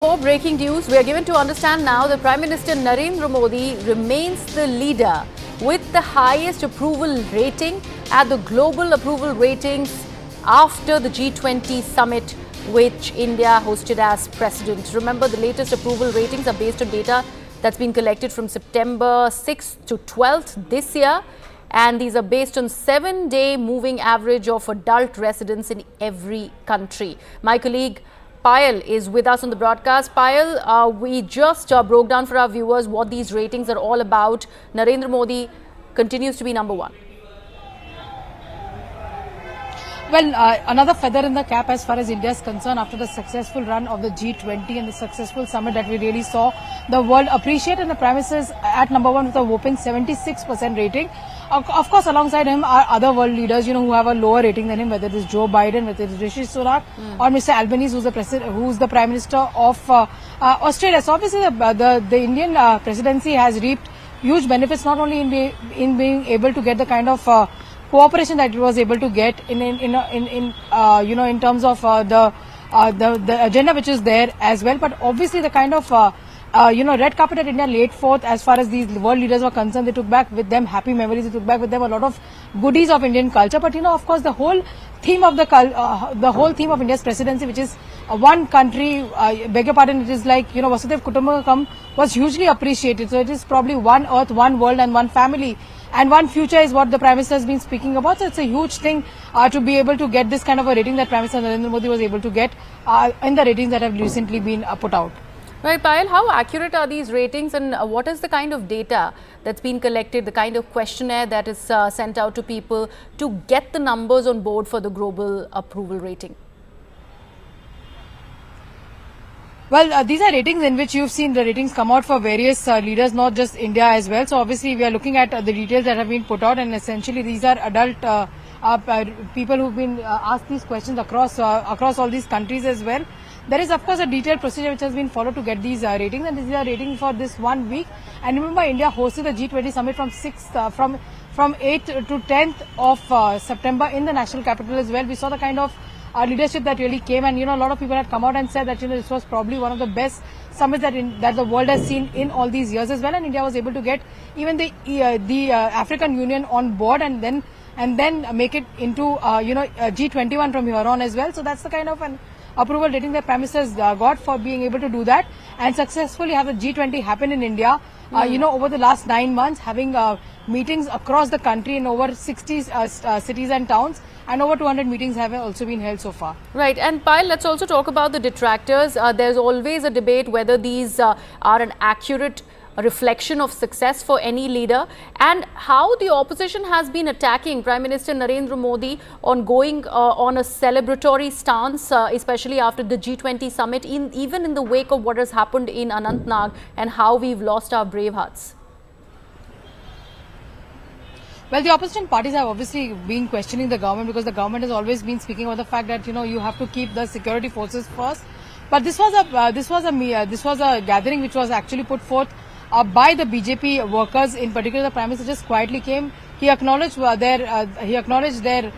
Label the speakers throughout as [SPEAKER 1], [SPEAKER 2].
[SPEAKER 1] For breaking news, we are given to understand now that Prime Minister Narendra Modi remains the leader with the highest approval rating at the global approval ratings after the G20 summit, which India hosted as president. Remember, the latest approval ratings are based on data that's been collected from September 6th to 12th this year. And these are based on 7-day moving average of adult residents in every country. My colleague Payal is with us on the broadcast. Payal, we just broke down for our viewers what these ratings are all about. Narendra Modi continues to be number one.
[SPEAKER 2] Well, another feather in the cap as far as India is concerned after the successful run of the G20 and the successful summit that we really saw the world appreciate, and the Prime Minister is at number one with a whopping 76% rating. Of course, alongside him are other world leaders, who have a lower rating than him, whether it is Joe Biden, whether it is Rishi Sunak, or Mr. Albanese, who's the Prime Minister of Australia. So obviously, the Indian presidency has reaped huge benefits, not only in being able to get the kind of cooperation that it was able to get in terms of the agenda which is there as well, but obviously the kind of red carpet that India laid forth as far as these world leaders were concerned. They took back with them happy memories. They took back with them a lot of goodies of Indian culture. But of course, the whole theme of India's presidency, which is one country, beg your pardon, it is like Vasudhaiv Kutumbakam, was hugely appreciated. So it is probably one earth, one world, and one family. And one future is what the Prime Minister has been speaking about. So it's a huge thing to be able to get this kind of a rating that Prime Minister Narendra Modi was able to get in the ratings that have recently been put out.
[SPEAKER 1] Right, Payal, how accurate are these ratings, and what is the kind of data that's been collected, the kind of questionnaire that is sent out to people to get the numbers on board for the global approval rating?
[SPEAKER 2] Well, these are ratings in which you've seen the ratings come out for various leaders, not just India as well. So obviously, we are looking at the details that have been put out, and essentially these are adult people who've been asked these questions across all these countries as well. There is, of course, a detailed procedure which has been followed to get these ratings, and these are ratings for this 1 week. And remember, India hosted the G20 summit from 8th to 10th of September in the national capital as well. We saw the kind of leadership that really came, and a lot of people had come out and said that this was probably one of the best summits that the world has seen in all these years as well. And India was able to get even the African Union on board, and then make it into G21 from here on as well. So that's the kind of an approval rating that Prime Minister got for being able to do that and successfully have the G20 happen in India. Over the last 9 months, having meetings across the country in over 60 cities and towns, and over 200 meetings have also been held so far.
[SPEAKER 1] Right, and Payal, let's also talk about the detractors. There's always a debate whether these are an accurate reflection of success for any leader, and how the opposition has been attacking Prime Minister Narendra Modi on going on a celebratory stance, especially after the G20 summit, even in the wake of what has happened in Anantnag and how we've lost our brave hearts.
[SPEAKER 2] Well, the opposition parties have obviously been questioning the government, because the government has always been speaking about the fact that you have to keep the security forces first. But this was a gathering which was actually put forth by the BJP workers. In particular, the Prime Minister just quietly came. He acknowledged their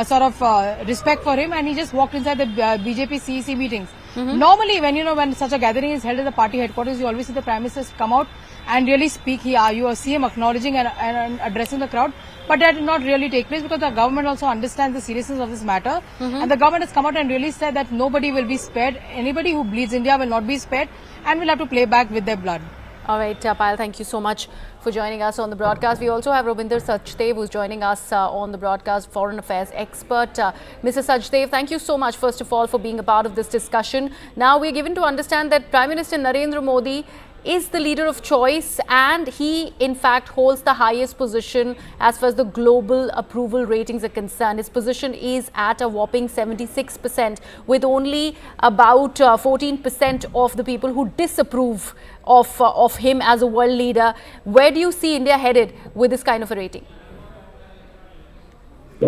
[SPEAKER 2] sort of respect for him, and he just walked inside the BJP CEC meetings. Normally, when such a gathering is held at the party headquarters, you always see the Prime Minister come out and really speak. You see him acknowledging and addressing the crowd, but that did not really take place because the government also understands the seriousness of this matter, and the government has come out and really said that nobody will be spared. Anybody who bleeds India will not be spared, and will have to play back with their blood.
[SPEAKER 1] All right, Payal, thank you so much for joining us on the broadcast. We also have Ravinder Sachdev, who's joining us on the broadcast, foreign affairs expert. Mr. Sachdev, thank you so much, first of all, for being a part of this discussion. Now, we're given to understand that Prime Minister Narendra Modi is the leader of choice, and he in fact holds the highest position as far as the global approval ratings are concerned. His position is at a whopping 76%, with only about 14% of the people who disapprove of him as a world leader. Where do you see India headed with this kind of a rating?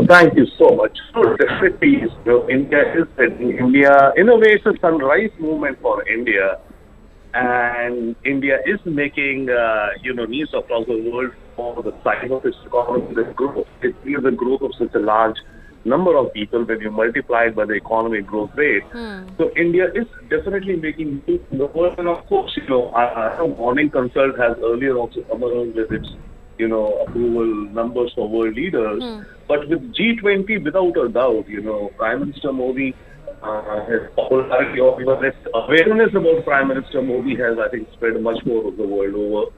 [SPEAKER 3] Thank you so much. So definitely, India is India in a way it's a sunrise movement for India. And India is making, news across the world for the size of its economy, the growth. It's the growth of such a large number of people when you multiply it by the economic growth rate. So India is definitely making moves in the world. And of course, I know Morning Consult has earlier also come around with its, approval numbers for world leaders. But with G20, without a doubt, Prime Minister Modi, his popularity or even his awareness about Prime Minister Modi has, I think, spread much more of the world over.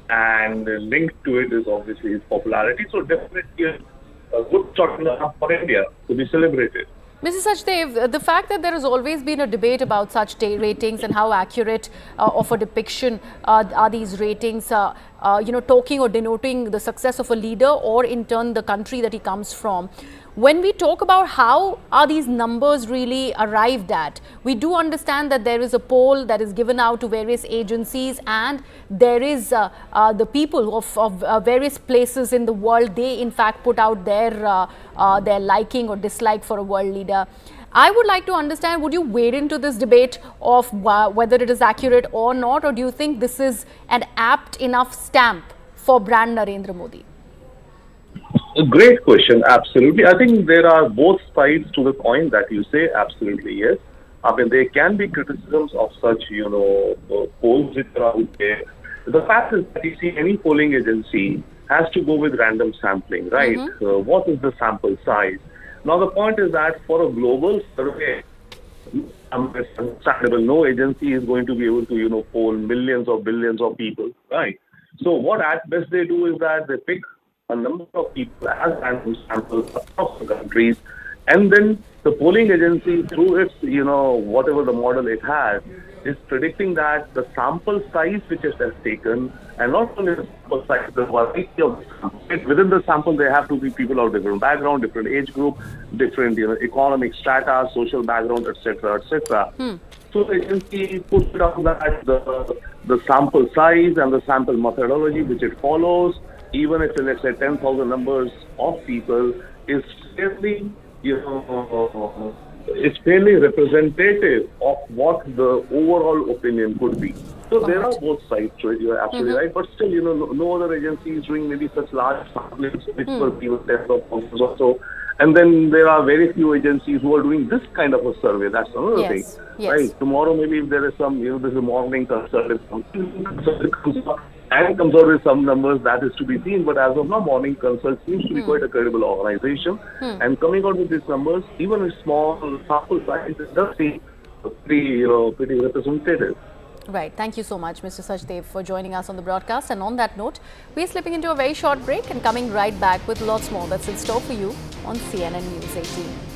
[SPEAKER 3] And linked to it is obviously his popularity. So definitely a good shot in the arm for India to be celebrated.
[SPEAKER 1] Mr. Sachdev, the fact that there has always been a debate about such ratings and how accurate of a depiction are these ratings, talking or denoting the success of a leader or in turn the country that he comes from. When we talk about how are these numbers really arrived at, we do understand that there is a poll that is given out to various agencies, and there is the people of various places in the world, they in fact put out their liking or dislike for a world leader. I would like to understand, would you wade into this debate of whether it is accurate or not, or do you think this is an apt enough stamp for brand Narendra Modi?
[SPEAKER 3] A great question. Absolutely. I think there are both sides to the coin that you say. Absolutely, yes. I mean, there can be criticisms of such, polls which are out there. The fact is that you see any polling agency has to go with random sampling, right? What is the sample size? Now, the point is that for a global survey, it's understandable. No agency is going to be able to, poll millions or billions of people, right? So what at best they do is that they pick a number of people as random samples across the countries, and then the polling agency, through its, whatever the model it has, is predicting that the sample size which it has taken, and not only the sample size, the variety of the sample. Within the sample, there have to be people of different background, different age group, different economic strata, social background, etc., etc. So the agency puts down that the sample size and the sample methodology which it follows, even if, let's say, 10,000 numbers of people, is fairly, it's fairly representative of what the overall opinion could be. So there are both sides to it. You're absolutely right. But still, no other agency is doing maybe such large samples, which were even tens of thousands or so. And then there are very few agencies who are doing this kind of a survey. That's another thing, right? Tomorrow, maybe if there is some, this is a Morning Consult, and comes out with some numbers, that is to be seen. But as of now, Morning Consult seems to be quite a credible organization. And coming out with these numbers, even a small sample size, it does seem pretty representative.
[SPEAKER 1] Right. Thank you so much, Mr. Sachdev, for joining us on the broadcast. And on that note, we are slipping into a very short break and coming right back with lots more that's in store for you on CNN News 18.